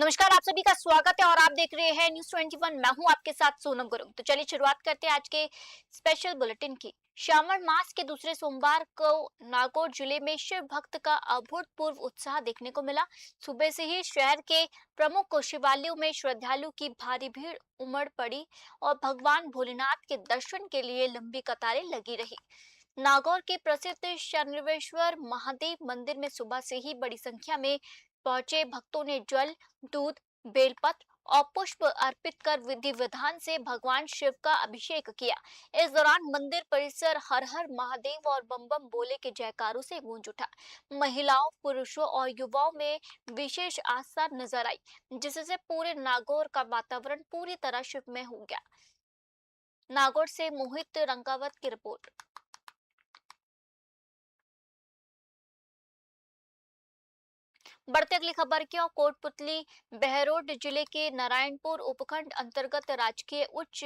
नमस्कार, आप सभी का स्वागत है और आप देख रहे हैं न्यूज़ 21। मैं हूं आपके साथ सोनम गुरुंग। तो चलिए शुरुआत करते हैं आज के स्पेशल बुलेटिन की। श्रावण मास के दूसरे सोमवार को नागौर जिले में शिव भक्त का अभूतपूर्व उत्साह देखने को मिला। सुबह से ही शहर के प्रमुख शिवालयों में श्रद्धालु की भारी भीड़ उमड़ पड़ी और भगवान भोलेनाथ के दर्शन के लिए लंबी कतारें लगी रही। नागौर के प्रसिद्ध शनिवेश्वर महादेव मंदिर में सुबह से ही बड़ी संख्या में पहुंचे भक्तों ने जल, दूध, बेलपत्र और पुष्प अर्पित कर विधि विधान से भगवान शिव का अभिषेक किया। इस दौरान मंदिर परिसर हर हर महादेव और बम बम बोले के जयकारों से गूंज उठा। महिलाओं, पुरुषों और युवाओं में विशेष आस्था नजर आई, जिससे पूरे नागौर का वातावरण पूरी तरह शिवमय हो गया। नागौर से मोहित रंगावत की रिपोर्ट। बढ़ते अगली खबर की ओर। कोटपुतली बहरोड जिले के नारायणपुर उपखंड अंतर्गत राजकीय उच्च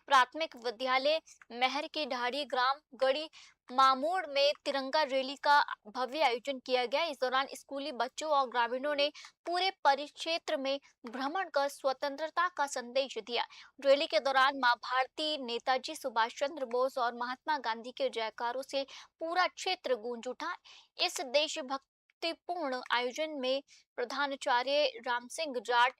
प्राथमिक विद्यालय महर की ढाड़ी ग्राम गढ़ी मामूड़ में तिरंगा रैली का भव्य आयोजन किया गया। इस दौरान स्कूली बच्चों और ग्रामीणों ने पूरे परिक्षेत्र में भ्रमण कर स्वतंत्रता का संदेश दिया। रैली के दौरान मां भारती, नेताजी सुभाष चंद्र बोस और महात्मा गांधी के जयकारों से पूरा क्षेत्र गूंज उठा। इस देशभक्तिपूर्ण आयोजन में प्रधानाचार्य राम सिंह जाट,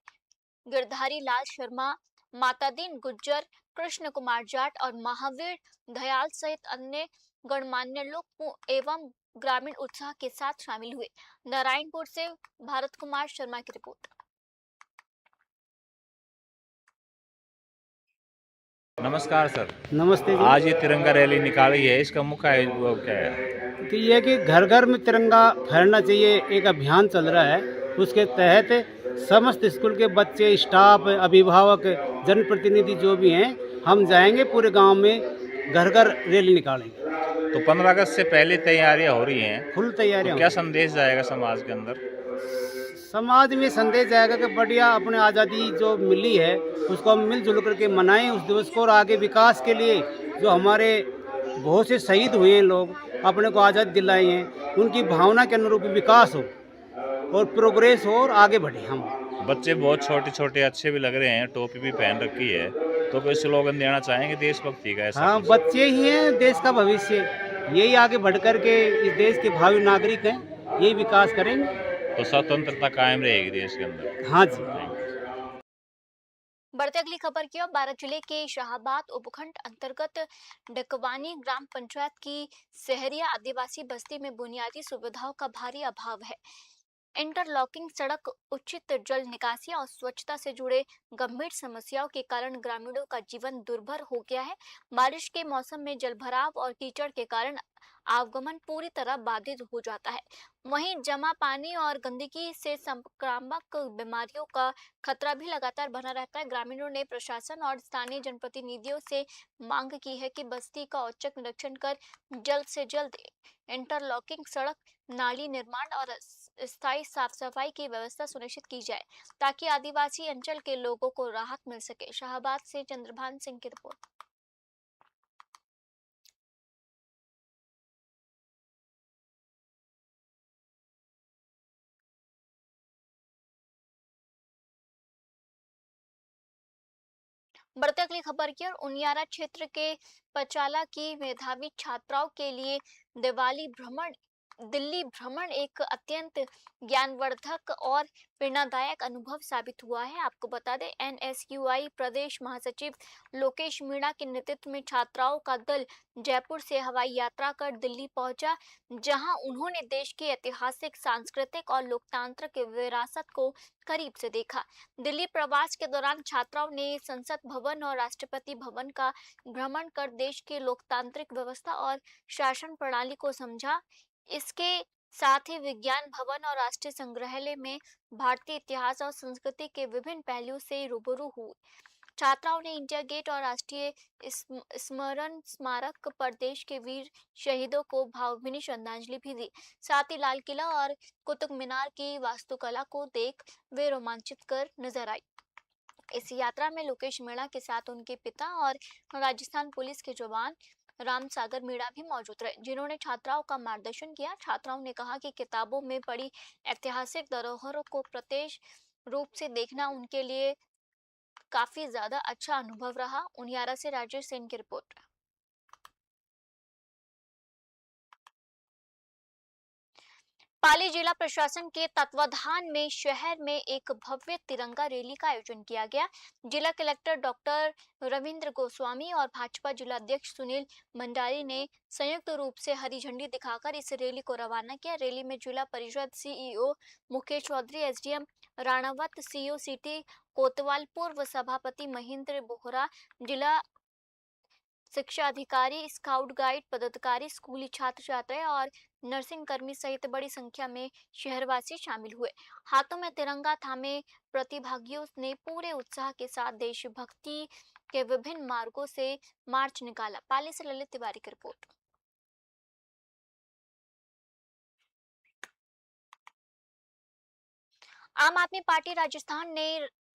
गिरधारी लाल शर्मा, मातादीन गुज्जर, कृष्ण कुमार जाट और महावीर दयाल सहित अन्य गणमान्य लोग एवं ग्रामीण उत्साह के साथ शामिल हुए। नारायणपुर से भारत कुमार शर्मा की रिपोर्ट। नमस्कार सर। नमस्ते जी। आज ये तिरंगा रैली निकाली है, इसका मुख्य वो क्या है? तो ये कि घर घर में तिरंगा फहरना चाहिए, एक अभियान चल रहा है। उसके तहत समस्त स्कूल के बच्चे, स्टाफ, अभिभावक, जनप्रतिनिधि जो भी हैं, हम जाएंगे पूरे गांव में, घर घर रैली निकालेंगे। तो 15 अगस्त से पहले तैयारियां हो रही हैं, फुल तो तैयारियां क्या होंगी। संदेश जाएगा समाज के अंदर? समाज में संदेश जाएगा कि बढ़िया अपने आज़ादी जो मिली है उसको हम मिलजुल करके मनाएं उस दिवस को, और आगे विकास के लिए जो हमारे बहुत से शहीद हुए हैं लोग, अपने को आज़ादी दिलाए हैं, उनकी भावना के अनुरूप विकास हो और प्रोग्रेस हो और आगे बढ़े हम। बच्चे बहुत छोटे छोटे अच्छे भी लग रहे हैं, टोपी भी पहन रखी है, तो कोई स्लोगन देना चाहेंगे देशभक्ति का? ऐसा हाँ, कुछ? बच्चे ही हैं देश का भविष्य, यही आगे बढ़ कर के इस देश के भावी नागरिक हैं, यही विकास करेंगे। तो स्वतंत्रता कायम रहेगी देश के अंदर। हाँ जी। बढ़ते अगली खबर की ओर। बारां जिले के शाहाबाद उपखंड अंतर्गत डकवानी ग्राम पंचायत की सहरिया आदिवासी बस्ती में बुनियादी सुविधाओं का भारी अभाव है। इंटरलॉकिंग सड़क, उचित जल निकासी और स्वच्छता से जुड़े गंभीर समस्याओं के कारण ग्रामीणों का जीवन दुर्भर हो गया है। बारिश के मौसम में जलभराव और कीचड़ के कारण आवागमन पूरी तरह बाधित हो जाता है। वहीं जमा पानी और गंदगी से संक्रामक बीमारियों का खतरा भी लगातार बना रहता है। ग्रामीणों ने प्रशासन और स्थानीय जनप्रतिनिधियों से मांग की है कि बस्ती का औचक निरीक्षण कर जल्द से जल्द इंटरलॉकिंग सड़क, नाली निर्माण और स्थायी साफ सफाई की व्यवस्था सुनिश्चित की जाए, ताकि आदिवासी अंचल के लोगों को राहत मिल सके। शाहबाद से चंद्रभान सिंह की रिपोर्ट। बढ़ते अगली खबर की ओर। उनियारा क्षेत्र के पचाला की मेधावी छात्राओं के लिए दिल्ली भ्रमण एक अत्यंत ज्ञानवर्धक और प्रेरणादायक अनुभव साबित हुआ है। आपको बता दें, एनएसयूआई प्रदेश महासचिव लोकेश मीणा के नेतृत्व में छात्राओं का दल जयपुर से हवाई यात्रा कर दिल्ली पहुंचा, जहां उन्होंने देश की ऐतिहासिक, सांस्कृतिक और लोकतांत्रिक विरासत को करीब से देखा। दिल्ली प्रवास के दौरान छात्राओं ने संसद भवन और राष्ट्रपति भवन का भ्रमण कर देश की लोकतांत्रिक व्यवस्था और शासन प्रणाली को समझा। इसके साथ ही विज्ञान भवन और राष्ट्रीय संग्रहालय में भारतीय इतिहास और संस्कृति के विभिन्न पहलुओं से रूबरू हुए। छात्राओं ने इंडिया गेट और राष्ट्रीय स्मरण स्मारक पर देश के वीर शहीदों को भावभीनी श्रद्धांजलि भी दी। साथ ही लाल किला और कुतुब मीनार की वास्तुकला को देख वे रोमांचित कर नजर आई। इस यात्रा में लोकेश मीणा के साथ उनके पिता और राजस्थान पुलिस के जवान राम सागर मीणा भी मौजूद रहे, जिन्होंने छात्राओं का मार्गदर्शन किया। छात्राओं ने कहा कि किताबों में पढ़ी ऐतिहासिक धरोहरों को प्रदेश रूप से देखना उनके लिए काफी ज्यादा अच्छा अनुभव रहा। उनियारा से राजेश सेन की रिपोर्ट। पाली जिला प्रशासन के तत्वाधान में शहर में एक भव्य तिरंगा रैली का आयोजन किया गया। जिला कलेक्टर डॉक्टर रविंद्र गोस्वामी और भाजपा जिला अध्यक्ष सुनील मंडारी ने संयुक्त रूप से हरी झंडी दिखाकर इस रैली को रवाना किया। रैली में Zila Parishad CEO Mukesh Chaudhary, SDM Ranawat, CEO city कोतवाल, पूर्व सभापति महेंद्र बोहरा, जिला शिक्षा अधिकारी, स्काउट गाइड पदाधिकारी, स्कूली छात्र छात्राएं और नर्सिंग कर्मी सहित बड़ी संख्या में शहरवासी शामिल हुए। हाथों में तिरंगा थामे प्रतिभागियों ने पूरे उत्साह के साथ देशभक्ति के विभिन्न मार्गों से मार्च निकाला। पाली से ललित तिवारी की रिपोर्ट। आम आदमी पार्टी राजस्थान ने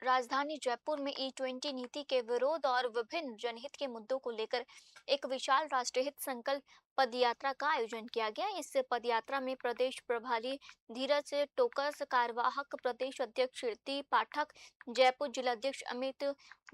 राजधानी जयपुर में E20 नीति के विरोध और विभिन्न जनहित के मुद्दों को लेकर एक विशाल राष्ट्रहित संकल्प पदयात्रा का आयोजन किया गया। इस पदयात्रा में प्रदेश प्रभारी धीरज टोकस, कार्यवाहक प्रदेश अध्यक्ष कीर्ति पाठक, जयपुर जिलाध्यक्ष अमित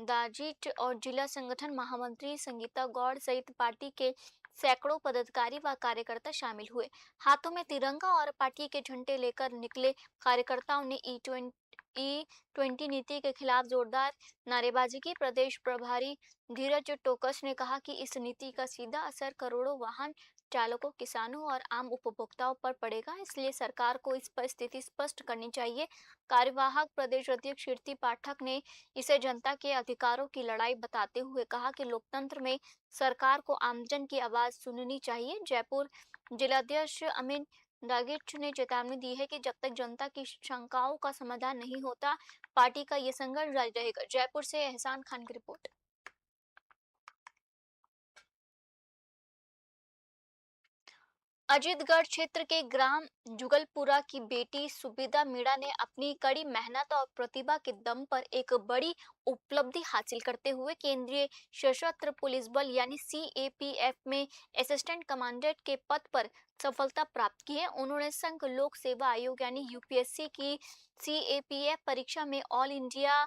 दाजीट और जिला संगठन महामंत्री संगीता गौड़ सहित पार्टी के सैकड़ों पदाधिकारी व कार्यकर्ता शामिल हुए। हाथों में तिरंगा और पार्टी के झंडे लेकर निकले कार्यकर्ताओं ने E20 नीति के खिलाफ जोरदार नारेबाजी की। प्रदेश प्रभारी धीरज टोकस ने कहा कि इस नीति का सीधा असर करोड़ों वाहन चालकों, किसानों और आम उपभोक्ताओं पर पड़ेगा, इसलिए सरकार को इस पर स्थिति स्पष्ट करनी चाहिए। कार्यवाहक प्रदेश अध्यक्ष कीर्ति पाठक ने इसे जनता के अधिकारों की लड़ाई बताते हुए कहा कि लोकतंत्र में सरकार को आमजन की आवाज सुननी चाहिए। जयपुर जिलाध्यक्ष अमित दागिच ने चेतावनी दी है कि जब तक जनता की शंकाओं का समाधान नहीं होता, पार्टी का ये संघर्ष जारी रहेगा। जयपुर से एहसान खान की रिपोर्ट। अजीतगढ़ क्षेत्र के ग्राम जुगलपुरा की बेटी सुबिदा मीणा ने अपनी कड़ी मेहनत और प्रतिभा के दम पर एक बड़ी उपलब्धि हासिल करते हुए केंद्रीय सशस्त्र पुलिस बल यानी CAPF में असिस्टेंट कमांडेंट के पद पर सफलता प्राप्त की है। उन्होंने संघ लोक सेवा आयोग यानी UPSC की CAPF परीक्षा में ऑल इंडिया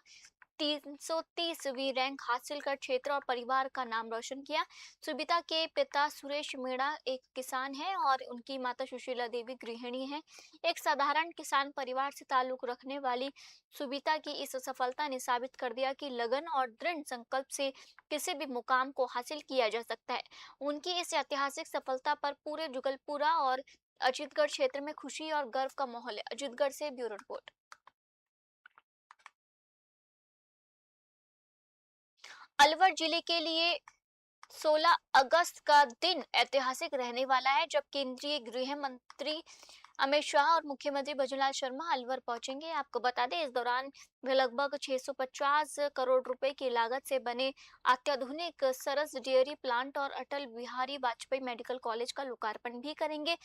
330वीं रैंक हासिल कर क्षेत्र और परिवार का नाम रोशन किया। सुबिता के पिता सुरेश मीणा एक किसान हैं और उनकी माता सुशीला देवी गृहिणी हैं। एक साधारण किसान परिवार से ताल्लुक रखने वाली सुबिता की इस सफलता ने साबित कर दिया कि लगन और दृढ़ संकल्प से किसी भी मुकाम को हासिल किया जा सकता है। उनकी इस ऐतिहासिक सफलता पर पूरे जुगलपुरा और अजीतगढ़ क्षेत्र में खुशी और गर्व का माहौल है। अजीतगढ़ से ब्यूरो रिपोर्ट। अलवर जिले के लिए 16 अगस्त का दिन ऐतिहासिक रहने वाला है, जब केंद्रीय गृह मंत्री अमित शाह और मुख्यमंत्री भजनलाल शर्मा अलवर पहुंचेंगे। आपको बता दें, इस दौरान वे लगभग 650 करोड़ रुपए की लागत से बने अत्याधुनिक सरस डेयरी प्लांट और अटल बिहारी वाजपेयी मेडिकल कॉलेज का लोकार्पण भी करेंगे।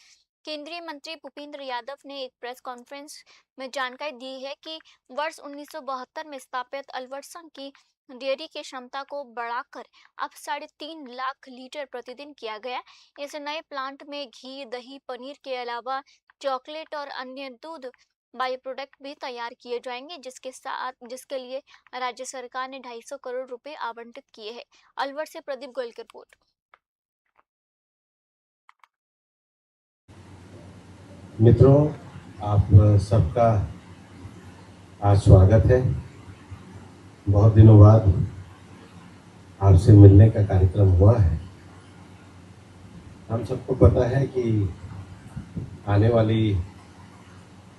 केंद्रीय मंत्री भूपेंद्र यादव ने एक प्रेस कॉन्फ्रेंस में जानकारी दी है कि वर्ष 1972 में स्थापित अलवर संघ की डेयरी की क्षमता को बढ़ाकर अब 3.5 लाख लीटर प्रतिदिन किया गया। इस नए प्लांट में घी, दही, पनीर के अलावा चॉकलेट और अन्य दूध बायो प्रोडक्ट भी तैयार किए जाएंगे, जिसके लिए राज्य सरकार ने 250 करोड़ रुपए आवंटित किए हैं। अलवर से प्रदीप गोयल की रिपोर्ट। मित्रों, आप सबका आज स्वागत है। बहुत दिनों बाद आपसे मिलने का कार्यक्रम हुआ है। हम सबको पता है कि आने वाली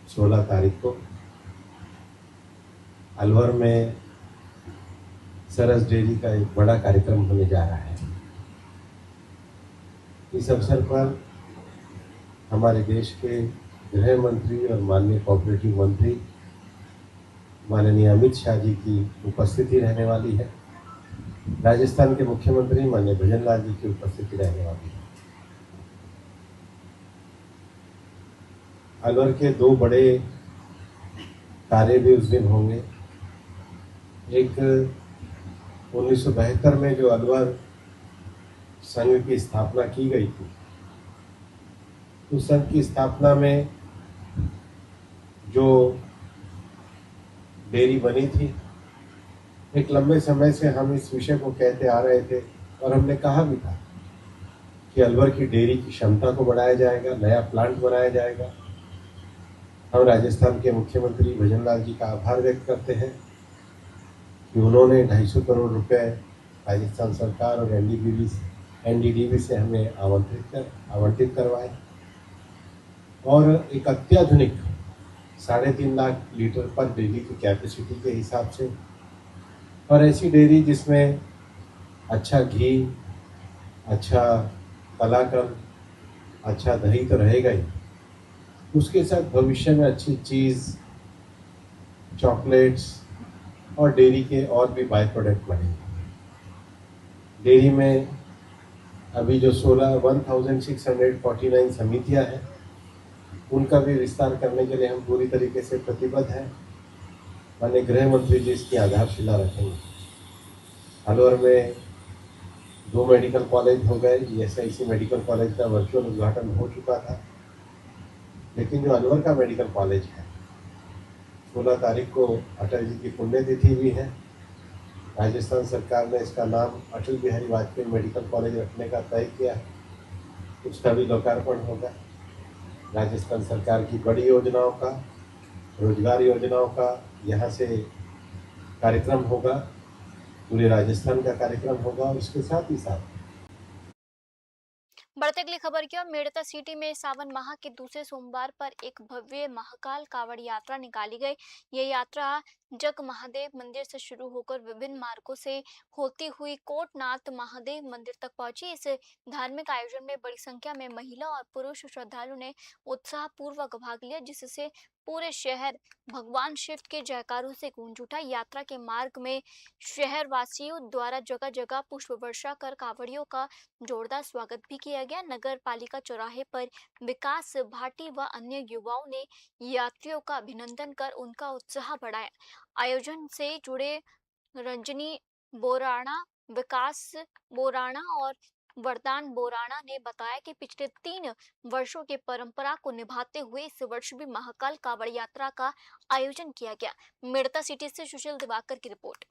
16 तारीख को अलवर में सरस डेयरी का एक बड़ा कार्यक्रम होने जा रहा है। इस अवसर पर हमारे देश के गृह मंत्री और माननीय कोऑपरेटिव मंत्री माननीय अमित शाह जी की उपस्थिति रहने वाली है। राजस्थान के मुख्यमंत्री माननीय भजनलाल जी की उपस्थिति रहने वाली है। अलवर के 2 बड़े कार्य भी उस दिन होंगे। एक 1972 में जो अलवर संघ की स्थापना की गई थी, उस संघ की स्थापना में जो डेयरी बनी थी। एक लंबे समय से हम इस विषय को कहते आ रहे थे और हमने कहा भी था कि अलवर की डेयरी की क्षमता को बढ़ाया जाएगा, नया प्लांट बनाया जाएगा। हम राजस्थान के मुख्यमंत्री भजनलाल जी का आभार व्यक्त करते हैं कि उन्होंने 250 करोड़ रुपए राजस्थान सरकार और एनडीडीबी से हमें आवंटित करवाए और एक अत्याधुनिक 3.5 लाख लीटर पर डेयरी की कैपेसिटी के हिसाब से, और ऐसी डेयरी जिसमें अच्छा घी, अच्छा कलाकंद, अच्छा दही तो रहेगा ही, उसके साथ भविष्य में अच्छी चीज़, चॉकलेट्स और डेयरी के और भी बाय प्रोडक्ट बनेंगे। डेयरी में अभी जो 16,649 समितियां हैं, उनका भी विस्तार करने के लिए हम पूरी तरीके से प्रतिबद्ध हैं। माननीय गृह मंत्री जी इसकी आधारशिला रखेंगे। अलवर में 2 मेडिकल कॉलेज हो गए। ESIC मेडिकल कॉलेज का वर्चुअल उद्घाटन हो चुका था, लेकिन जो अलवर का मेडिकल कॉलेज है, 16 तारीख को अटल जी की पुण्यतिथि भी है। राजस्थान सरकार ने इसका नाम अटल बिहारी वाजपेयी मेडिकल कॉलेज रखने का तय किया है। उसका भी लोकार्पण होगा। राजस्थान सरकार की बड़ी योजनाओं का, रोजगार योजनाओं का यहाँ से कार्यक्रम होगा, पूरे राजस्थान का कार्यक्रम होगा। और इसके साथ ही साथ बढ़ते अगली खबर की ओर। मेड़ता सिटी में सावन माह के दूसरे सोमवार पर एक भव्य महाकाल कावड़ यात्रा निकाली गई। ये यात्रा जग महादेव मंदिर से शुरू होकर विभिन्न मार्गों से होती हुई कोटनाथ महादेव मंदिर तक पहुंची। इस धार्मिक आयोजन में बड़ी संख्या में महिला और पुरुष श्रद्धालु ने उत्साह पूर्वक भाग लिया, जिससे पूरे शहर भगवान शिव के जयकारों से गूंज उठा। यात्रा के मार्ग में शहरवासियों द्वारा जगह जगह पुष्प वर्षा कर कांवड़ियों का जोरदार स्वागत भी किया गया। नगर पालिका चौराहे पर विकास भाटी व अन्य युवाओं ने यात्रियों का अभिनंदन कर उनका उत्साह बढ़ाया। आयोजन से जुड़े रंजनी बोराणा, विकास बोराणा और वरदान बोराणा ने बताया कि पिछले 3 वर्षों की परंपरा को निभाते हुए इस वर्ष भी महाकाल कावड़ यात्रा का आयोजन किया गया। मेड़ता सिटी से सुशील दिवाकर की रिपोर्ट।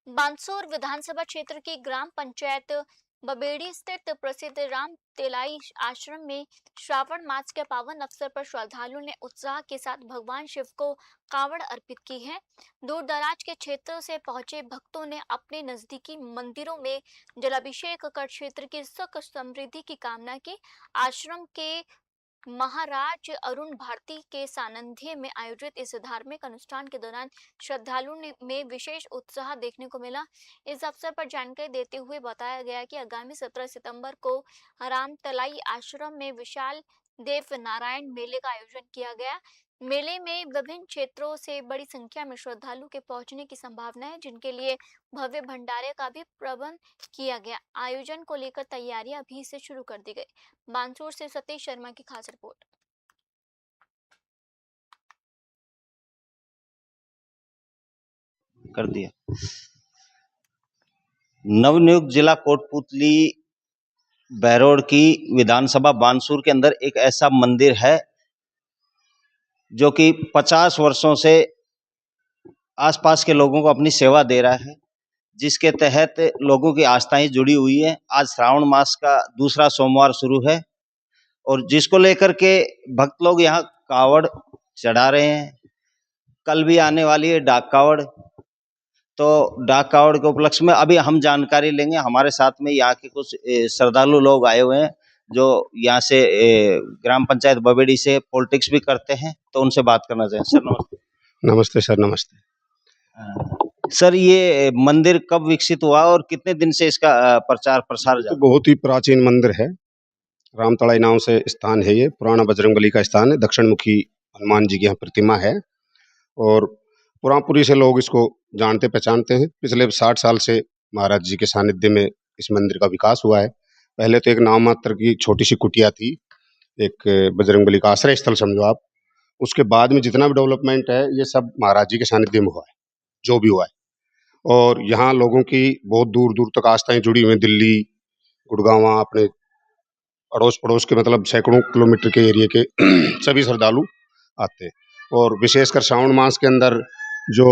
बांसुर विधानसभा क्षेत्र की ग्राम पंचायत बबेड़ी स्थित प्रसिद्ध राम तेलाई आश्रम में श्रावण मास के पावन अवसर पर श्रद्धालुओं ने उत्साह के साथ भगवान शिव को कावड़ अर्पित की है। दूर दराज के क्षेत्रों से पहुंचे भक्तों ने अपने नजदीकी मंदिरों में जलाभिषेक कर क्षेत्र की सुख समृद्धि की कामना की। आश्रम के महाराज अरुण भारती के सानिध्य में आयोजित इस धार्मिक अनुष्ठान के दौरान श्रद्धालुओं में विशेष उत्साह देखने को मिला। इस अवसर पर जानकारी देते हुए बताया गया कि आगामी 17 सितंबर को रामतलाई आश्रम में विशाल देव नारायण मेले का आयोजन किया गया। मेले में विभिन्न क्षेत्रों से बड़ी संख्या में श्रद्धालु के पहुंचने की संभावना है, जिनके लिए भव्य भंडारे का भी प्रबंध किया गया। आयोजन को लेकर तैयारियां अभी से शुरू कर दी गई। बांसुर से सतीश शर्मा की खास रिपोर्ट। कर दिया। नवनियुक्त जिला कोटपुतली बहरोड की विधानसभा बांसुर के अंदर एक ऐसा मंदिर है जो कि 50 वर्षों से आसपास के लोगों को अपनी सेवा दे रहा है, जिसके तहत लोगों की आस्थाएं जुड़ी हुई है। आज श्रावण मास का दूसरा सोमवार शुरू है और जिसको लेकर के भक्त लोग यहाँ कावड़ चढ़ा रहे हैं। कल भी आने वाली है डाक कावड़, तो डाक कावड़ के उपलक्ष्य में अभी हम जानकारी लेंगे। हमारे साथ में यहाँ के कुछ श्रद्धालु लोग आए हुए हैं जो यहाँ से ग्राम पंचायत बबेड़ी से पॉलिटिक्स भी करते हैं, तो उनसे बात करना चाहें। सर नमस्ते। नमस्ते सर। नमस्ते सर, ये मंदिर कब विकसित हुआ और कितने दिन से इसका प्रचार प्रसार तो बहुत ही प्राचीन मंदिर है। रामतलाई नाम से स्थान है। ये पुराना बजरंगबली का स्थान है। दक्षिण मुखी हनुमान जी की यहाँ प्रतिमा है और पुरापुरी से लोग इसको जानते पहचानते हैं। पिछले 60 साल से महाराज जी के सानिध्य में इस मंदिर का विकास हुआ है। पहले तो एक नाम मात्र की छोटी सी कुटिया थी, एक बजरंगबली का आश्रय स्थल समझो आप। उसके बाद में जितना भी डेवलपमेंट है ये सब महाराज जी के सानिध्य में हुआ है, जो भी हुआ है। और यहाँ लोगों की बहुत दूर दूर तक आस्थाएं जुड़ी हुई हैं। दिल्ली, गुड़गांव, अपने अड़ोस पड़ोस के मतलब सैकड़ों किलोमीटर के एरिया के सभी श्रद्धालु आते हैं। और विशेषकर श्रावण मास के अंदर जो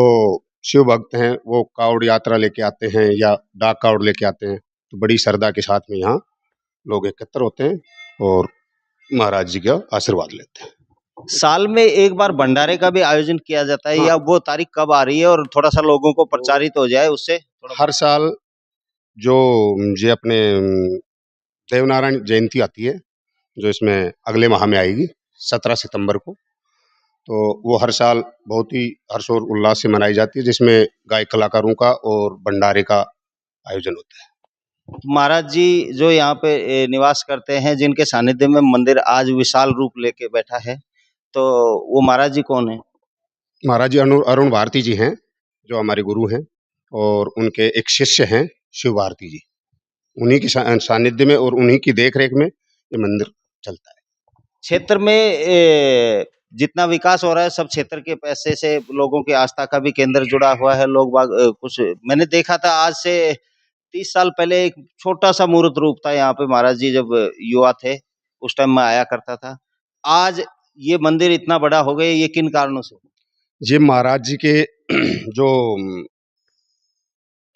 शिव भक्त हैं वो कावड़ यात्रा लेके आते हैं या डाक कावड़ लेके आते हैं, तो बड़ी श्रद्धा के साथ में यहाँ लोग एकत्र होते हैं और महाराज जी का आशीर्वाद लेते हैं। साल में एक बार भंडारे का भी आयोजन किया जाता है, हाँ। या वो तारीख कब आ रही है और थोड़ा सा लोगों को प्रचारित हो जाए उससे हर साल जो ये अपने देवनारायण जयंती आती है, जो इसमें अगले माह में आएगी 17 सितंबर को, तो वो हर साल बहुत ही हर्ष और उल्लास से मनाई जाती है, जिसमें गायक कलाकारों का और भंडारे का आयोजन होता है। महाराज जी जो यहाँ पे निवास करते हैं, जिनके सानिध्य में मंदिर आज विशाल रूप लेके बैठा है, तो वो महाराज जी कौन है? महाराज जी अरुण भारती जी हैं, जो हमारे गुरु हैं, और उनके एक शिष्य हैं शिव भारती जी। उन्हीं के सानिध्य में और उन्हीं की देख रेख में ये मंदिर चलता है। क्षेत्र में जितना विकास हो रहा है, सब क्षेत्र के पैसे से लोगों की आस्था का भी केंद्र जुड़ा हुआ है। लोग बाग कुछ मैंने देखा था, आज से 30 साल पहले एक छोटा सा मूर्त रूप था यहाँ पे, महाराज जी जब युवा थे उस टाइम मैं आया करता था। आज ये मंदिर इतना बड़ा हो गया, ये किन कारणों से? ये महाराज जी के जो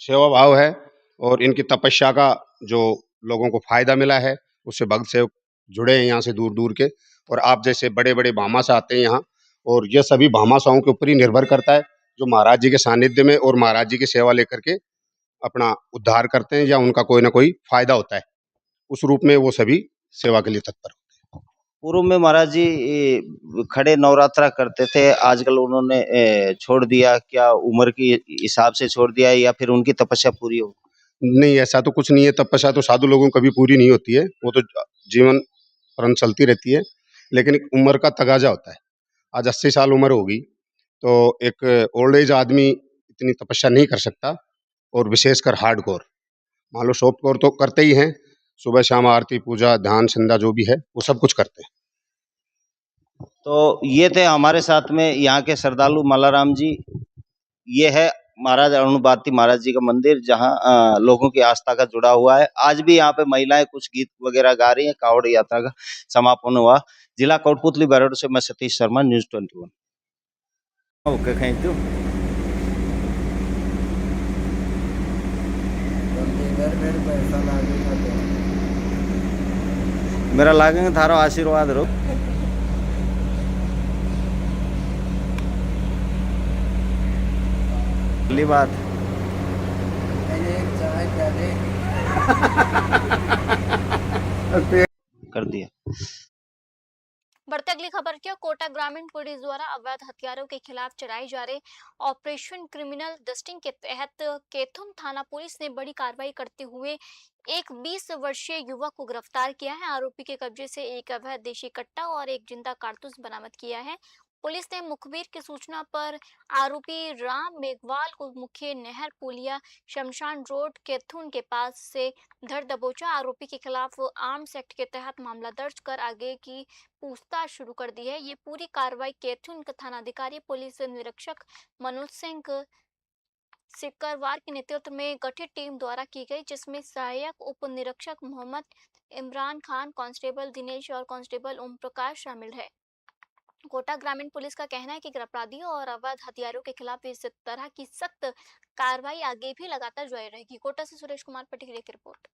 सेवा भाव है और इनकी तपस्या का जो लोगों को फायदा मिला है, उससे भक्त सेवक जुड़े हैं यहाँ से दूर दूर के। और आप जैसे बड़े बड़े भामाशा आते हैं यहाँ, और यह सभी भामाशाओं के ऊपर ही निर्भर करता है, जो महाराज जी के सानिध्य में और महाराज जी की सेवा लेकर के अपना उद्धार करते हैं या उनका कोई ना कोई फायदा होता है, उस रूप में वो सभी सेवा के लिए तत्पर होते हैं। पूर्व में महाराज जी खड़े नवरात्रा करते थे, आजकल उन्होंने छोड़ दिया, क्या उम्र के हिसाब से छोड़ दिया या फिर उनकी तपस्या पूरी हो? नहीं, ऐसा तो कुछ नहीं है। तपस्या तो साधु लोगों को कभी पूरी नहीं होती है, वो तो जीवन पर्यंत चलती रहती है, लेकिन एक उम्र का तगाजा होता है। आज 80 साल उम्र होगी, तो एक ओल्ड एज आदमी इतनी तपस्या नहीं कर सकता, और विशेषकर हार्डकोर, मान लो सॉफ्टकोर तो करते ही हैं, सुबह शाम आरती पूजा ध्यान संध्या जो भी है वो सब कुछ करते हैं। तो ये थे हमारे साथ में यहाँ के श्रद्धालु मल्लाराम जी। ये है महाराज अरुण भारती महाराज जी का मंदिर, जहाँ लोगों की आस्था का जुड़ा हुआ है। आज भी यहाँ पे महिलाएं कुछ गीत वगैरह गा रही हैं। कावड़ यात्रा का समापन हुआ। जिला कोटपुतली बैरोड से मैं Satish Sharma, news 21। Okay, thank you. मेरा लागेंगे थारो आशीर्वाद रो। पहली बात कर दिया। बढ़ते अगली खबर की ओर। कोटा ग्रामीण पुलिस द्वारा अवैध हथियारों के खिलाफ चलाए जा रहे ऑपरेशन क्रिमिनल डस्टिंग के तहत केथुन थाना पुलिस ने बड़ी कार्रवाई करते हुए एक 20 वर्षीय युवक को गिरफ्तार किया है। आरोपी के कब्जे से एक अवैध देशी कट्टा और एक जिंदा कारतूस बरामद किया है। पुलिस ने मुखबिर की सूचना पर आरोपी राम मेघवाल को मुख्य नहर पुलिया शमशान रोड केथुन के पास से धर दबोचा। आरोपी के खिलाफ आर्म्स एक्ट के तहत मामला दर्ज कर आगे की पूछताछ शुरू कर दी है। ये पूरी कार्रवाई केथुन थानाधिकारी पुलिस निरीक्षक मनोज सिंह सिकरवार के नेतृत्व में गठित टीम द्वारा की गई, जिसमें सहायक उप निरीक्षक मोहम्मद इमरान खान, कांस्टेबल दिनेश और कांस्टेबल ओम प्रकाश शामिल है। कोटा ग्रामीण पुलिस का कहना है कि अपराधियों और अवैध हथियारों के खिलाफ इस तरह की सख्त कार्रवाई आगे भी लगातार जारी रहेगी। कोटा से सुरेश कुमार पटेल की रिपोर्ट।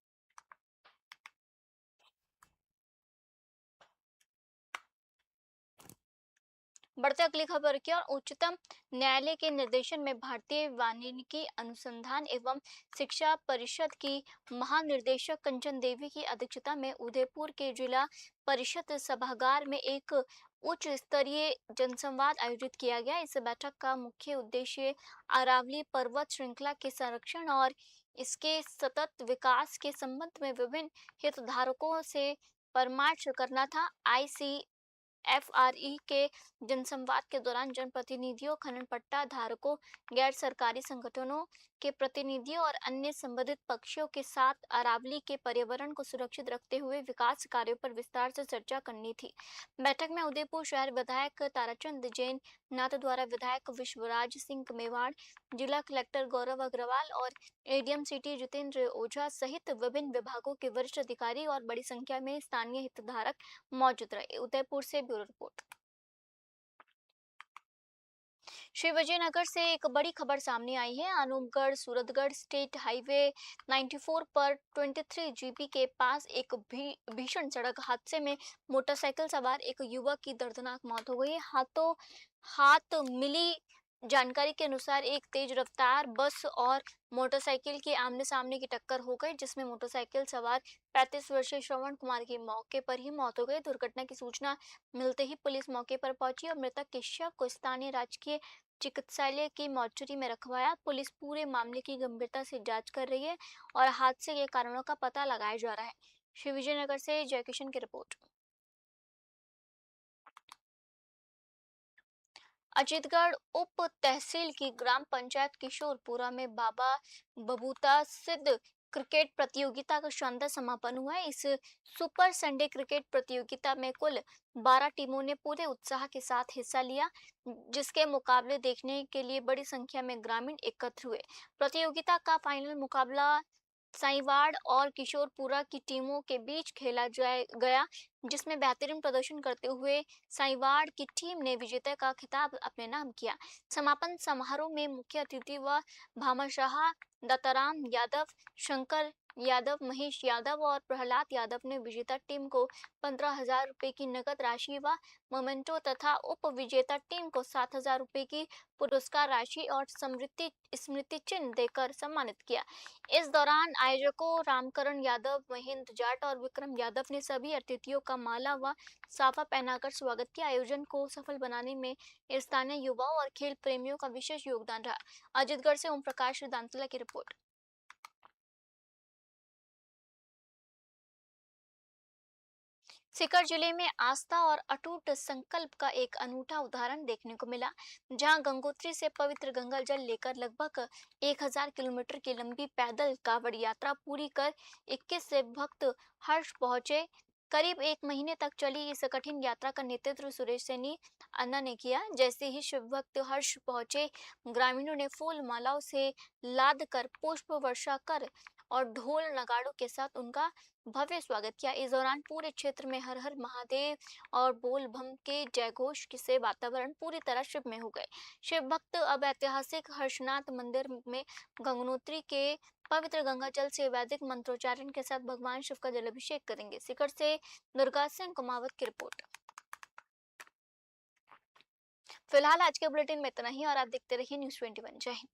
बढ़ते अगली खबर की और। उच्चतम न्यायालय के निर्देशन में भारतीय वानिकी अनुसंधान एवं शिक्षा परिषद की महानिर्देशक कंचन देवी की अध्यक्षता में उदयपुर के जिला परिषद सभागार में एक उच्च स्तरीय जनसंवाद आयोजित किया गया। इस बैठक का मुख्य उद्देश्य अरावली पर्वत श्रृंखला के संरक्षण और इसके सतत विकास के संबंध में विभिन्न हितधारकों से परामर्श करना था। ICFRE के जनसंवाद के दौरान जनप्रतिनिधियों, खनन पट्टा धारकों, गैर सरकारी संगठनों के प्रतिनिधियों और अन्य संबंधित पक्षों के साथ अरावली के पर्यावरण को सुरक्षित रखते हुए विकास कार्यों पर विस्तार से चर्चा करनी थी। बैठक में उदयपुर शहर विधायक ताराचंद जैन, नाथद्वारा विधायक विश्वराज सिंह मेवाड़, जिला कलेक्टर गौरव अग्रवाल और एडीएम सिटी जितेंद्र ओझा सहित विभिन्न विभागों के वरिष्ठ अधिकारी और बड़ी संख्या में स्थानीय हितधारक मौजूद रहे। उदयपुर से ब्यूरो रिपोर्ट। श्री विजयनगर से एक बड़ी खबर सामने आई है। अनूपगढ़ सूरतगढ़ स्टेट हाईवे 94 पर 23 जीपी के पास एक भीषण सड़क हादसे में मोटरसाइकिल सवार एक युवक की दर्दनाक मौत हो गई। हाथों हाथ मिली जानकारी के अनुसार एक तेज रफ्तार बस और मोटरसाइकिल की आमने सामने की टक्कर हो गई, जिसमें मोटरसाइकिल सवार 35 वर्षीय श्रवण कुमार की मौके पर ही मौत हो गई। दुर्घटना की सूचना मिलते ही पुलिस मौके पर पहुंची और मृतक के शव को स्थानीय राजकीय चिकित्सालय की मॉर्चरी में रखवाया। पुलिस पूरे मामले की गंभीरता से जांच कर रही है और हादसे के कारणों का पता लगाया जा रहा है। श्री विजयनगर से जयकिशन की रिपोर्ट। अजीतगढ़ उप तहसील की ग्राम पंचायत किशोरपुरा में बाबा बबूता सिद्ध क्रिकेट प्रतियोगिता का शानदार समापन हुआ है। इस सुपर संडे क्रिकेट प्रतियोगिता में कुल 12 टीमों ने पूरे उत्साह के साथ हिस्सा लिया, जिसके मुकाबले देखने के लिए बड़ी संख्या में ग्रामीण एकत्र हुए। प्रतियोगिता का फाइनल मुकाबला साईवाड़ और किशोरपुरा की टीमों के बीच खेला गया, जिसमें बेहतरीन प्रदर्शन करते हुए साईवाड़ की टीम ने विजेता का खिताब अपने नाम किया। समापन समारोह में मुख्य अतिथि व भामाशाह, दत्ताराम यादव, शंकर यादव, महेश यादव और प्रहलाद यादव ने विजेता टीम को 15,000 रुपए की नकद राशि व मोमेंटो तथा उप विजेता टीम को 7,000 रुपए की पुरस्कार राशि और स्मृति चिन्ह देकर सम्मानित किया। इस दौरान आयोजकों रामकरण यादव, महेंद्र जाट और विक्रम यादव ने सभी अतिथियों का माला व साफा पहनाकर स्वागत किया। आयोजन को सफल बनाने में स्थानीय युवाओं और खेल प्रेमियों का विशेष योगदान रहा। अजीतगढ़ से ओम प्रकाश दांतला की रिपोर्ट। सीकर जिले में आस्था और अटूट संकल्प का एक अनूठा उदाहरण देखने को मिला, जहां गंगोत्री से पवित्र गंगा जल लेकर लगभग 1000 किलोमीटर की लंबी पैदल कांवड़ यात्रा पूरी कर 21 से भक्त हर्ष पहुंचे। करीब 1 महीने तक चली इस कठिन यात्रा का नेतृत्व सुरेश सैनी अन्ना ने किया। जैसे ही शिव भक्त हर्ष पहुंचे, ग्रामीणों ने फूल मालाओं से लाद कर, पुष्प वर्षा कर और ढोल नगाड़ों के साथ उनका भव्य स्वागत किया। इस दौरान पूरे क्षेत्र में हर हर महादेव और बोल बम के जयघोष से वातावरण पूरी तरह शिवमय हो गए। शिव भक्त अब ऐतिहासिक हर्षनाथ मंदिर में गंगोत्री के पवित्र गंगा जल से वैदिक मंत्रोच्चारण के साथ भगवान शिव का जलाभिषेक करेंगे। सीकर से दुर्गा सिंह कुमावत की रिपोर्ट। फिलहाल आज के बुलेटिन में इतना ही और आप देखते रहिए न्यूज़ 21। जय हिंद।